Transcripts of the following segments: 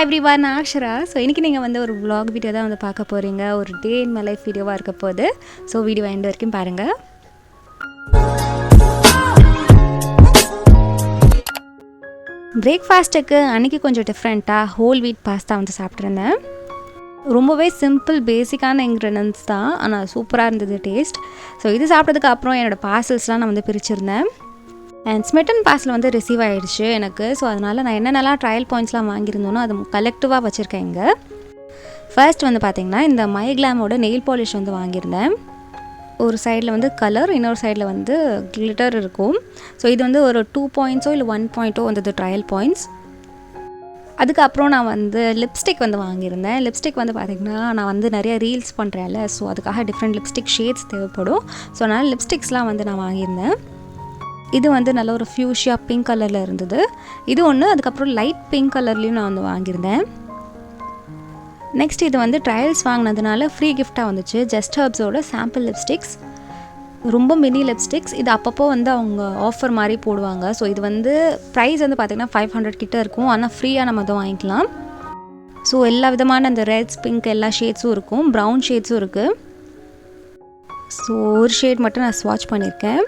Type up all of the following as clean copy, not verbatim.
Hi everyone, நான் Akshara. So இன்றைக்கி நீங்கள் வந்து ஒரு vlog வீடியோ தான் வந்து பார்க்க போகிறீங்க. ஒரு டே இன் மை லைஃப் வீடியோவாக இருக்க போகுது. ஸோ வீடியோ எண்ட் வரைக்கும் பாருங்கள். பிரேக்ஃபாஸ்ட்டுக்கு அன்றைக்கி கொஞ்சம் டிஃப்ரெண்ட்டாக ஹோல் வீட் பாஸ்தா வந்து சாப்பிட்ருந்தேன். ரொம்பவே சிம்பிள் பேசிக்கான இன்க்ரீடியன்ஸ் தான், ஆனால் சூப்பராக இருந்தது டேஸ்ட். ஸோ இது சாப்பிட்டதுக்கு அப்புறம் என்னோடய பார்சல்ஸ்லாம் நான் வந்து பிரிச்சுருந்தேன். அண்ட் ஸ்மிட்டன் பார்சல் வந்து ரிசீவ் ஆகிடுச்சு எனக்கு. ஸோ அதனால் நான் என்னென்னலாம் ட்ரையல் பாயிண்ட்ஸ்லாம் வாங்கியிருந்தோனோ அது கலெக்டிவாக வச்சுருக்கேன் இங்கே. ஃபர்ஸ்ட் வந்து பார்த்திங்கன்னா இந்த மைக்ளாமோட நெயில் பாலிஷ் வந்து வாங்கியிருந்தேன். ஒரு சைடில் வந்து கலர், இன்னொரு சைடில் வந்து கிளிட்டர் இருக்கும். ஸோ இது வந்து ஒரு 2 பாயிண்ட்ஸோ இல்லை 1 பாயிண்ட்டோ வந்தது ட்ரையல் பாயிண்ட்ஸ். அதுக்கப்புறம் நான் வந்து லிப்ஸ்டிக் வந்து வாங்கியிருந்தேன். லிப்ஸ்டிக் வந்து பார்த்திங்கன்னா நான் வந்து நிறைய ரீல்ஸ் பண்ணுறேன்ல, ஸோ அதுக்காக டிஃப்ரெண்ட் லிப்ஸ்டிக் ஷேட்ஸ் தேவைப்படும். ஸோ அதனால் லிப்ஸ்டிக்ஸ்லாம் வந்து நான் வாங்கியிருந்தேன். இது வந்து நல்ல ஒரு ஃப்யூஷியா பிங்க் கலரில் இருந்தது. இது ஒன்று. அதுக்கப்புறம் லைட் பிங்க் கலர்லேயும் நான் வந்து வாங்கியிருந்தேன். நெக்ஸ்ட் இது வந்து ட்ரையல்ஸ் வாங்கினதுனால ஃப்ரீ கிஃப்டாக வந்துச்சு. ஜஸ்ட் ஹர்ப்ஸோட சாம்பிள் லிப்ஸ்டிக்ஸ், ரொம்ப மினி லிப்ஸ்டிக்ஸ். இது அப்பப்போ வந்து அவங்க ஆஃபர் மாதிரி போடுவாங்க. ஸோ இது வந்து ப்ரைஸ் வந்து பார்த்திங்கன்னா 500 கிட்ட இருக்கும், ஆனால் ஃப்ரீயாக நம்ம அதை வாங்கிக்கலாம். ஸோ எல்லா விதமான அந்த ரெட்ஸ், பிங்க் எல்லா ஷேட்ஸும் இருக்கும், ப்ரௌன் ஷேட்ஸும் இருக்குது. ஸோ ஒரு ஷேட் மட்டும் நான் ஸ்வாட்ச் பண்ணியிருக்கேன்.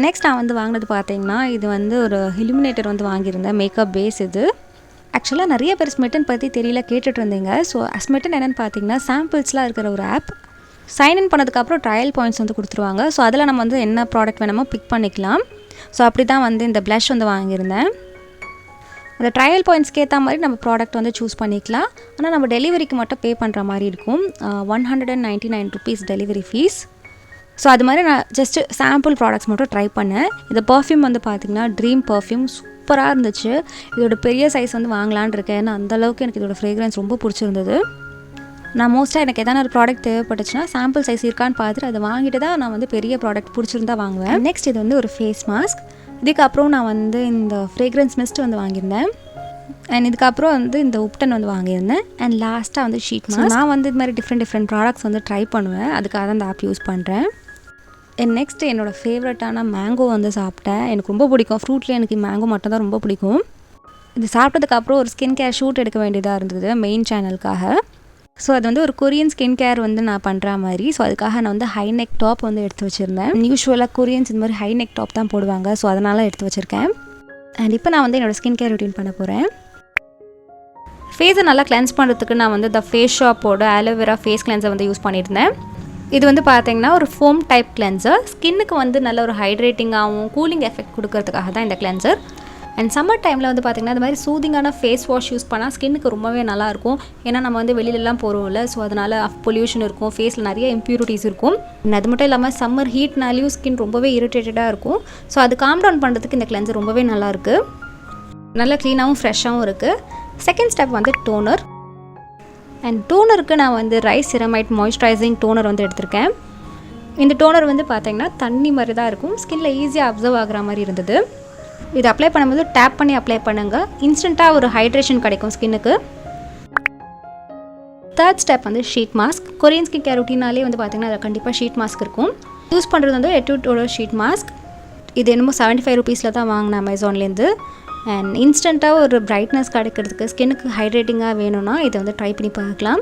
நெக்ஸ்ட் நான் வந்து வாங்கினது பார்த்தீங்கன்னா இது வந்து ஒரு இலுமினேட்டர் வந்து வாங்கியிருந்தேன், மேக்கப் பேஸ். இது ஆக்சுவலாக நிறைய பேர் ஸ்மிட்டன் பற்றி தெரியல கேட்டுட்டு இருந்தீங்க. ஸோ ஸ்மிட்டன் என்னென்னு பார்த்தீங்கன்னா சாம்பிள்ஸ்லாம் இருக்கிற ஒரு ஆப். சைன்இன் பண்ணதுக்கப்புறம் ட்ரையல் பாயிண்ட்ஸ் வந்து கொடுத்துருவாங்க. ஸோ அதில் நம்ம வந்து என்ன ப்ராடக்ட் வேணுமோ பிக் பண்ணிக்கலாம். ஸோ அப்படி தான் வந்து இந்த ப்ளஷ் வந்து வாங்கியிருந்தேன். அந்த ட்ரையல் பாயிண்ட்ஸ்க்கு ஏற்ற மாதிரி நம்ம ப்ராடக்ட் வந்து சூஸ் பண்ணிக்கலாம். ஆனால் நம்ம டெலிவரிக்கு மட்டும் பே பண்ணுற மாதிரி இருக்கும். 199 ருபீஸ் டெலிவரி ஃபீஸ். ஸோ அது மாதிரி நான் ஜஸ்ட்டு சாம்பிள் ப்ராடக்ட்ஸ் மட்டும் ட்ரை பண்ணேன். இந்த பர்ஃப்யூம் வந்து பார்த்திங்கன்னா ட்ரீம் பர்ஃப்யூம் சூப்பராக இருந்துச்சு. இதோட பெரிய சைஸ் வந்து வாங்கலான்னு இருக்கேன். ஏன்னா அந்தளவுக்கு எனக்கு இதோட ஃப்ரேக்ரன்ஸ் ரொம்ப பிடிச்சிருந்தது. நான் மோஸ்ட்டாக எனக்கு எதனா ஒரு ப்ராடக்ட் தேவைப்பட்டுச்சுன்னா சாம்பிள் சைஸ் இருக்கான்னு பார்த்துட்டு அதை வாங்கிட்டு தான் நான் வந்து பெரிய ப்ராடக்ட் பிடிச்சிருந்தா வாங்குவேன். நெக்ஸ்ட் இது வந்து ஒரு ஃபேஸ் மாஸ்க். இதுக்கப்புறம் நான் வந்து இந்த ஃப்ரேக்ரன்ஸ் மிஸ்ட் வந்து வாங்கியிருந்தேன். அண்ட் இதுக்கப்புறம் வந்து இந்த உப்டன் வந்து வாங்கியிருந்தேன். அண்ட் லாஸ்ட்டாக வந்து ஷீட் மாஸ்க். நான் வந்து இது மாதிரி டிஃப்ரெண்ட் ப்ராடக்ட்ஸ் வந்து ட்ரை பண்ணுவேன். அதுக்காக தான் இந்த ஆப் யூஸ் பண்ணுறேன். நெக்ஸ்ட்டு என்னோடய ஃபேவரட்டான மேங்கோ வந்து சாப்பிட்டேன். எனக்கு ரொம்ப பிடிக்கும். ஃப்ரூட்டில் எனக்கு மேங்கோ மட்டும் தான் ரொம்ப பிடிக்கும். இது சாப்பிட்டதுக்கப்புறம் ஒரு ஸ்கின் கேர் ஷூட் எடுக்க வேண்டியதாக இருந்தது மெயின் சேனலுக்காக. ஸோ அது வந்து ஒரு கொரியன் ஸ்கின் கேர் வந்து நான் பண்ணுற மாதிரி. ஸோ அதுக்காக நான் வந்து ஹை நெக் டாப் வந்து எடுத்து வச்சுருந்தேன். யூஸ்வலாக கொரியன்ஸ் இந்த மாதிரி ஹை நெக் டாப் தான் போடுவாங்க. ஸோ அதனால் எடுத்து வச்சுருக்கேன். அண்ட் இப்போ நான் வந்து என்னோடய ஸ்கின் கேர் ரொட்டீன் பண்ண போகிறேன். ஃபேஸை நல்லா கிளென்ஸ் பண்ணுறதுக்கு நான் வந்து த ஃபேஸ் ஷாப்போட ஆலோவேரா ஃபேஸ் கிளென்சர் வந்து யூஸ் பண்ணியிருந்தேன். இது வந்து பார்த்திங்கன்னா ஒரு ஃபோம் டைப் கிளென்சர். ஸ்கின்னுக்கு வந்து நல்ல ஒரு ஹைட்ரேட்டிங்காகவும் கூலிங் எஃபெக்ட் கொடுக்கறதுக்காக தான் இந்த கிளென்சர். அண்ட் சம்மர் டைமில் வந்து பார்த்திங்கன்னா இந்த மாதிரி சூதிங்கான ஃபேஸ் வாஷ் யூஸ் பண்ணால் ஸ்கின்னுக்கு ரொம்பவே நல்லாயிருக்கும். ஏன்னா நம்ம வந்து வெளியிலலாம் போகிறோம்ல, ஸோ அதனால் பொல்யூஷன் இருக்கும், ஃபேஸில் நிறைய இம்ப்யூரிட்டிஸ் இருக்கும். அது மட்டும் இல்லாமல் சம்மர் ஹீட்னாலையும் ஸ்கின் ரொம்பவே இரிட்டேட்டடாக இருக்கும். ஸோ அது காம் டவுன் பண்ணுறதுக்கு இந்த கிளென்சர் ரொம்பவே நல்லாயிருக்கு. நல்லா க்ளீனாகவும் ஃப்ரெஷ்ஷாகவும் இருக்குது. செகண்ட் ஸ்டெப் வந்து டோனர். அண்ட் டோனருக்கு நான் வந்து ரைஸ் சிரமைட் மாய்ஸ்சரைசிங் டோனர் வந்து எடுத்திருக்கேன். இந்த டோனர் வந்து பார்த்திங்கன்னா தண்ணி மாதிரி தான் இருக்கும். ஸ்கின்ல ஈஸியாக அப்சர்வ் ஆகிற மாதிரி இருந்தது. இது அப்ளை பண்ணும்போது டேப் பண்ணி அப்ளை பண்ணுங்கள். இன்ஸ்டண்ட்டாக ஒரு ஹைட்ரேஷன் கிடைக்கும் ஸ்கின்னுக்கு. தேர்ட் ஸ்டெப் வந்து sheet mask. Korean skin care ரொட்டீனாலே வந்து பார்த்திங்கன்னா அதில் கண்டிப்பாக ஷீட் மாஸ்க் இருக்கும். யூஸ் பண்ணுறது வந்து எட்யூட்டோட ஷீட் மாஸ்க். இது என்னமோ 75 ருபீஸில் தான் வாங்கினேன் அமேசான்லேருந்து. அண்ட் இன்ஸ்டண்ட்டாக ஒரு பிரைட்னஸ் கிடைக்கிறதுக்கு ஸ்கின்னுக்கு ஹைட்ரேட்டிங்காக வேணும்னா இதை வந்து ட்ரை பண்ணி பார்க்கலாம்.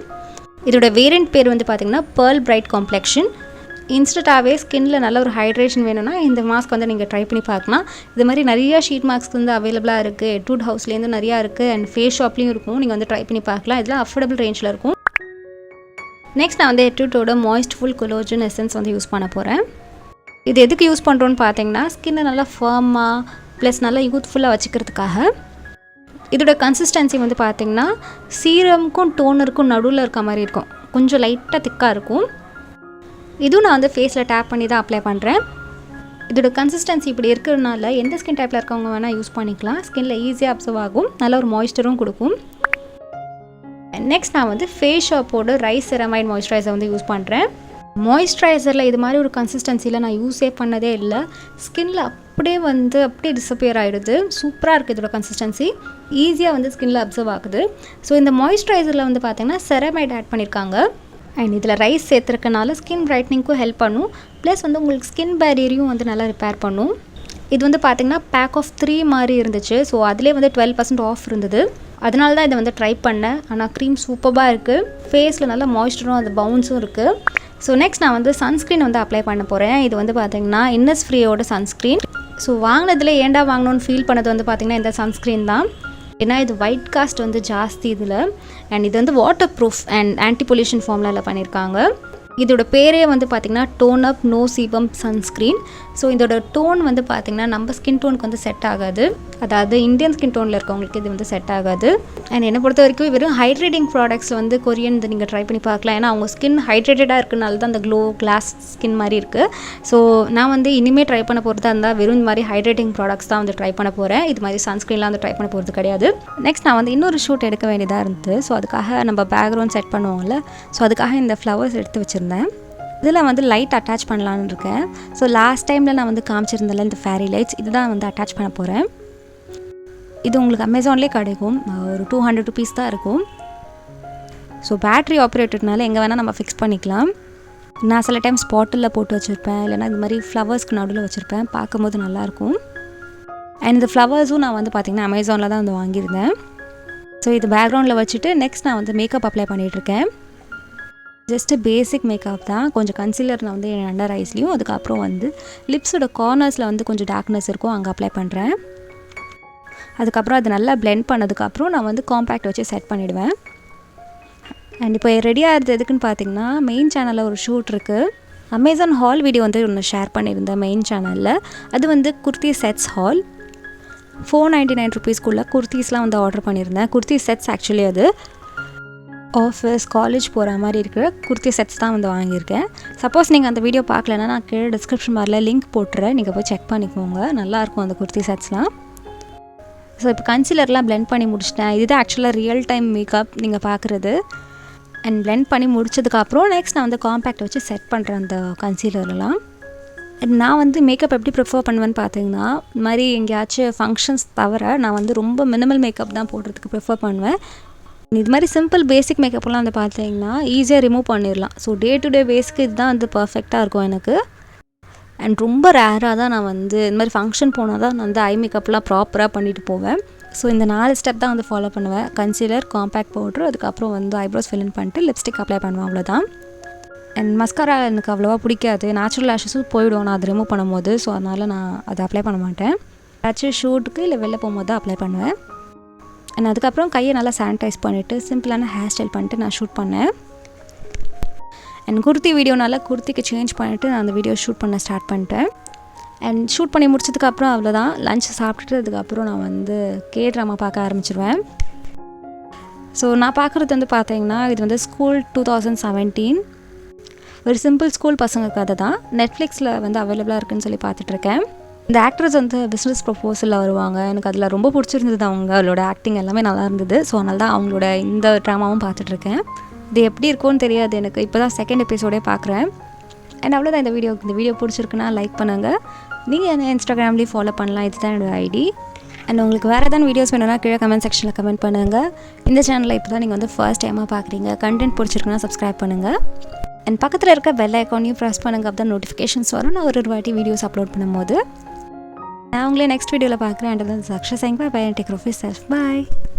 இதோட வேரியண்ட் பேர் வந்து பார்த்திங்கன்னா பேர்ல் பிரைட் காம்ப்ளெக்ஷன். இன்ஸ்டண்ட்டாகவே ஸ்கின்னில் நல்ல ஒரு ஹைட்ரேஷன் வேணும்னா இந்த மாஸ்க் வந்து நீங்கள் ட்ரை பண்ணி பார்க்கலாம். இது மாதிரி நிறையா ஷீட் மாஸ்க் வந்து அவைலபிளாக இருக்குது. எட்வுட் ஹவுஸ்லேருந்து நிறையா இருக்குது. அண்ட் ஃபேஸ் ஷாப்லேயும் இருக்கும். நீங்கள் வந்து ட்ரை பண்ணி பார்க்கலாம். இதெல்லாம் அஃபோர்டபுள் ரேஞ்சில் இருக்கும். நெக்ஸ்ட் நான் வந்து எட்வுட்டோட மாய்ஸ்ட்ஃபுல் கொலோஜன் எசன்ஸ் வந்து யூஸ் பண்ண போகிறேன். இது எதுக்கு யூஸ் பண்ணுறோன்னு பார்த்தீங்கன்னா ஸ்கின்னை நல்லா ஃபர்மாக ப்ளஸ் நல்லா யூத்ஃபுல்லாக வச்சுக்கிறதுக்காக. இதோட கன்சிஸ்டன்சி வந்து பார்த்திங்கன்னா சீரமுக்கும் டோனருக்கும் நடுவில் இருக்க மாதிரி இருக்கும். கொஞ்சம் லைட்டாக திக்காக இருக்கும். இதுவும் நான் வந்து ஃபேஸில் டேப் பண்ணி தான் அப்ளை பண்ணுறேன். இதோட கன்சிஸ்டன்சி இப்படி இருக்கிறதுனால எந்த ஸ்கின் டைப்பில் இருக்கவங்க வேணால் யூஸ் பண்ணிக்கலாம். ஸ்கின்னில் ஈஸியாக அப்சர்வ் ஆகும், நல்ல ஒரு மாய்ஸ்சரும் கொடுக்கும். நெக்ஸ்ட் நான் வந்து ஃபேஸ் ஷாப்போட ரைஸ் செரமைட் மாய்ஸ்சரைசர் வந்து யூஸ் பண்ணுறேன். மாய்ஸ்சரைசரில் இது மாதிரி ஒரு கன்சிஸ்டன்சியில் நான் யூஸே பண்ணதே இல்லை. ஸ்கின்னில் அப்படியே டிஸப்பியர் ஆகிடுது. சூப்பராக இருக்குது இதோட கன்சிஸ்டன்சி. ஈஸியாக வந்து ஸ்கின்னில் அப்சர்வ் ஆகுது. ஸோ இந்த மாய்ஸ்சரைசரில் வந்து பார்த்திங்கன்னா செரமைட் ஆட் பண்ணியிருக்காங்க. அண்ட் இதில் ரைஸ் சேர்த்துருக்கனால ஸ்கின் பிரைட்னிங்க்கும் ஹெல்ப் பண்ணும். ப்ளஸ் வந்து உங்களுக்கு ஸ்கின் பேரியரையும் வந்து நல்லா ரிப்பேர் பண்ணும். இது வந்து பார்த்திங்கன்னா பேக் ஆஃப் 3 மாதிரி இருந்துச்சு. ஸோ அதிலே வந்து 12% ஆஃப் இருந்தது. அதனால தான் இதை வந்து ட்ரை பண்ணேன். ஆனால் க்ரீம் சூப்பராக இருக்குது, ஃபேஸில் நல்லா மாய்ஸ்சரும் அது பவுன்ஸும் இருக்குது. ஸோ நெக்ஸ்ட் நான் வந்து சன்ஸ்க்ரீன் வந்து அப்ளை பண்ண போகிறேன். இது வந்து பார்த்திங்கன்னா இன்னஸ்ஃப்ரீயோட சன்ஸ்க்ரீன். ஸோ வாங்கினதில் ஏன்டா வாங்கணும்னு ஃபீல் பண்ணது வந்து பார்த்திங்கன்னா இந்த சன்ஸ்க்ரீன் தான். ஏன்னா இது ஒயிட் காஸ்ட் வந்து ஜாஸ்தி இதில், அண்ட் இது வந்து water proof and anti pollution ஃபார்முலாவில் பண்ணியிருக்காங்க. இதோட பேரே வந்து பார்த்திங்கன்னா டோன் அப் நோ சீபம் சன்ஸ்க்ரீன். ஸோ இதோட டோன் வந்து பார்த்திங்கன்னா நம்ம ஸ்கின் டோனுக்கு வந்து செட் ஆகாது, அதாவது இந்தியன் ஸ்கின் டோனில் இருக்கவங்களுக்கு இது வந்து செட் ஆகாது. அண்ட் என்னை பொறுத்த வரைக்கும் வெறும் ஹைட்ரேட்டிங் ப்ராடக்ட்ஸ் வந்து கொரியன் நீங்கள் ட்ரை பண்ணி பார்க்கலாம். ஏன்னா அவங்க ஸ்கின் ஹைட்ரேட்டடாக இருக்கனால தான் அந்த க்ளோ கிளாஸ் ஸ்கின் மாதிரி இருக்குது. ஸோ நான் வந்து இனிமேல் ட்ரை பண்ண போகிறதா இருந்தால் வெறும் இந்த மாதிரி ஹைட்ரேட்டிங் ப்ராடக்ட்ஸ் தான் வந்து ட்ரை பண்ண போகிறேன். இது மாதிரி சன்ஸ்க்ரீன்லாம் வந்து ட்ரை பண்ண போகிறது கிடையாது. நெக்ஸ்ட் நான் வந்து இன்னொரு ஷூட் எடுக்க வேண்டியதாக இருந்தது. ஸோ அதுக்காக நம்ம பேக்ரவுண்ட் செட் பண்ணுவோம்ல, ஸோ அதுக்காக இந்த ஃப்ளவர்ஸ் எடுத்து வச்சுருந்தேன். இதில் வந்து லைட் அட்டாச் பண்ணலான்னு இருக்கேன். ஸோ லாஸ்ட் டைமில் நான் வந்து காமிச்சிருந்தேன்ல இந்த ஃபேரி லைட்ஸ், இதுதான் வந்து அட்டாச் பண்ண போகிறேன். இது உங்களுக்கு அமேசான்லேயே கிடைக்கும், ஒரு 200 rupees தான் இருக்கும். ஸோ பேட்ரி ஆப்ரேட்டட்னால எங்கே வேணால் நம்ம ஃபிக்ஸ் பண்ணிக்கலாம். நான் சில டைம் ஸ்பாட்டில் போட்டு வச்சுருப்பேன், இல்லைனா இந்த மாதிரி ஃப்ளவர்ஸ்க்கு நடுவில் வச்சுருப்பேன், பார்க்கும்போது நல்லாயிருக்கும். அண்ட் இந்த ஃப்ளவர்ஸும் நான் வந்து பார்த்திங்கன்னா அமேசானில் தான் வந்து வாங்கியிருந்தேன். ஸோ இது பேக்ரவுண்டில் வச்சுட்டு நெக்ஸ்ட் நான் வந்து மேக்கப் அப்ளை பண்ணிகிட்ருக்கேன். ஜஸ்ட்டு பேசிக் மேக்கப் தான். கொஞ்சம் கன்சீலர் நான் வந்து என் அண்டர் ஐஸ்லேயும், அதுக்கப்புறம் வந்து லிப்ஸோட கார்னர்ஸில் வந்து கொஞ்சம் டார்க்னஸ் இருக்கும், அங்கே அப்ளை பண்ணுறேன். அதுக்கப்புறம் அது நல்லா பிளெண்ட் பண்ணதுக்கப்புறம் நான் வந்து காம்பேக்ட் வச்சு செட் பண்ணிவிடுவேன். அண்ட் இப்போ ரெடியாக இருந்தது எதுக்குன்னு பார்த்தீங்கன்னா, மெயின் சேனலில் ஒரு ஷூட் இருக்குது. அமேசான் ஹால் வீடியோ வந்து ஒன்று ஷேர் பண்ணியிருந்தேன் மெயின் சேனலில். அது வந்து குர்த்தி செட்ஸ் ஹால். 499 rupeesக்குள்ளே குர்த்திஸ்லாம் வந்து ஆர்டர் பண்ணியிருந்தேன். குர்த்தி செட்ஸ் ஆக்சுவலி அது ஆஃபீஸ் காலேஜ் போகிற மாதிரி இருக்கிற குர்த்தி செட்ஸ் தான் வந்து வாங்கியிருக்கேன். சப்போஸ் நீங்கள் அந்த வீடியோ பார்க்கலன்னா நான் கீழே டிஸ்கிரிப்ஷன் பாரில் லிங்க் போட்டுறேன், நீங்கள் போய் செக் பண்ணிக்கோங்க. நல்லாயிருக்கும் அந்த குர்த்தி செட்ஸ்லாம். ஸோ இப்போ கன்சீலர்லாம் பிளெண்ட் பண்ணி முடிச்சிட்டேன். இதுதான் ஆக்சுவலாக ரியல் டைம் மேக்கப் நீங்கள் பார்க்குறது. அண்ட் பிளெண்ட் பண்ணி முடிச்சதுக்கப்புறம் நெக்ஸ்ட் நான் வந்து காம்பேக்ட் வச்சு செட் பண்ணுறேன் அந்த கன்சீலர்லாம். நான் வந்து மேக்கப் எப்படி ப்ரிஃபர் பண்ணுவேன்னு பார்த்தீங்கன்னா, இந்த மாதிரி எங்கேயாச்சும் ஃபங்க்ஷன்ஸ் தவிர நான் வந்து ரொம்ப மினிமல் மேக்கப் தான் போடுறதுக்கு ப்ரிஃபர் பண்ணுவேன். இது மாதிரி சிம்பிள் பேசிக் மேக்கப்லாம் வந்து பார்த்தீங்கன்னா ஈஸியாக ரிமூவ் பண்ணிடலாம். ஸோ டே டு டே பேஸ்க்கு இதுதான் வந்து பர்ஃபெக்டாக இருக்கும் எனக்கு. அண்ட் ரொம்ப ரேராக தான் நான் வந்து இந்த மாதிரி ஃபங்க்ஷன் போனால் தான் நான் வந்து ஐ மேக்கப்லாம் ப்ராப்பராக பண்ணிட்டு போவேன். ஸோ இந்த 4 ஸ்டெப் தான் வந்து ஃபாலோ பண்ணுவேன். கன்சீலர், காம்பேக்ட் பவுட்ரு, அதுக்கப்புறம் வந்து ஐப்ரோஸ் ஃபில் இன் பண்ணிட்டு லிப்ஸ்டிக் அப்ளை பண்ணுவேன், அவ்வளோதான். அண்ட் மஸ்காரா எனக்கு அவ்வளோவா பிடிக்காது. நேச்சுரல் லேஷஸும் போயிடும் நான் அதை ரிமூவ் பண்ணும்போது. ஸோ அதனால் நான் அதை அப்ளை பண்ண மாட்டேன். ஏதாச்சும் ஷூட்டுக்கு இல்லை வெளில போகும்போது தான் அப்ளை பண்ணுவேன். அண்ட் அதுக்கப்புறம் கையை நல்லா சானிடைஸ் பண்ணிவிட்டு சிம்பிளான ஹேர் ஸ்டைல் பண்ணிட்டு நான் ஷூட் பண்ணேன். அண்ட் குர்த்தி வீடியோனால குர்த்திக்கு சேஞ்ச் பண்ணிவிட்டு நான் அந்த வீடியோ ஷூட் பண்ண ஸ்டார்ட் பண்ணிட்டேன். அண்ட் ஷூட் பண்ணி முடிச்சதுக்கப்புறம் அவ்வளோதான். லஞ்ச் சாப்பிட்டுட்டு அதுக்கப்புறம் நான் வந்து ட்ராமா பார்க்க ஆரம்பிச்சிருவேன். ஸோ நான் பார்க்குறது வந்து பார்த்தீங்கன்னா, இது வந்து ஸ்கூல் 2017 ஒரு சிம்பிள் ஸ்கூல் பசங்க கதை தான். நெட்ஃப்ளிக்ஸில் வந்து அவைலபிளாக இருக்குதுன்னு சொல்லி பார்த்துட்ருக்கேன். இந்த ஆக்ட்ரஸ் வந்து பிஸ்னஸ் ப்ரொப்போசலில் வருவாங்க. எனக்கு அதில் ரொம்ப பிடிச்சிருந்தது, அவங்களோட ஆக்டிங் எல்லாமே நல்லா இருந்தது. ஸோ அதனால தான் அவங்களோட இந்த ட்ராமாவும் பார்த்துட்ருக்கேன். இது எப்படி இருக்கும்னு தெரியாது எனக்கு, இப்போ தான் செகண்ட் எபிசோடே பார்க்குறேன். அண்ட் அவ்வளோதான் இந்த வீடியோ பிடிச்சிருக்குன்னா லைக் பண்ணுங்கள். நீங்கள் என்ன இன்ஸ்டாகிராம்லேயும் ஃபாலோ பண்ணலாம், இதுதான் என்னோடய ஐடி. அண்ட் உங்களுக்கு வேறு ஏதாவது வீடியோஸ் வேணும்னா கீழே கமெண்ட் செக்ஷனில் கமெண்ட் பண்ணுங்கள். இந்த சேனலில் இப்போ தான் நீங்கள் வந்து ஃபர்ஸ்ட் டைமாக பார்க்குறீங்க, கண்டென்ட் பிடிச்சிருக்குன்னா சப்ஸ்கிரைப் பண்ணுங்கள். அண்ட் பக்கத்தில் இருக்க பெல் ஐக்கானையும் ப்ரெஸ் பண்ணுங்கள். அப்போ தான் நோட்டிஃபிகேஷன்ஸ் வரும் நான் ஒரு வாட்டி வீடியோஸ் அப்லோட் பண்ணும்போது. நான் உங்களே நெக்ஸ்ட் வீடியோவில் பார்க்குறேன். அண்ட் தான் Akshara saying bye and take care of yourself. Bye.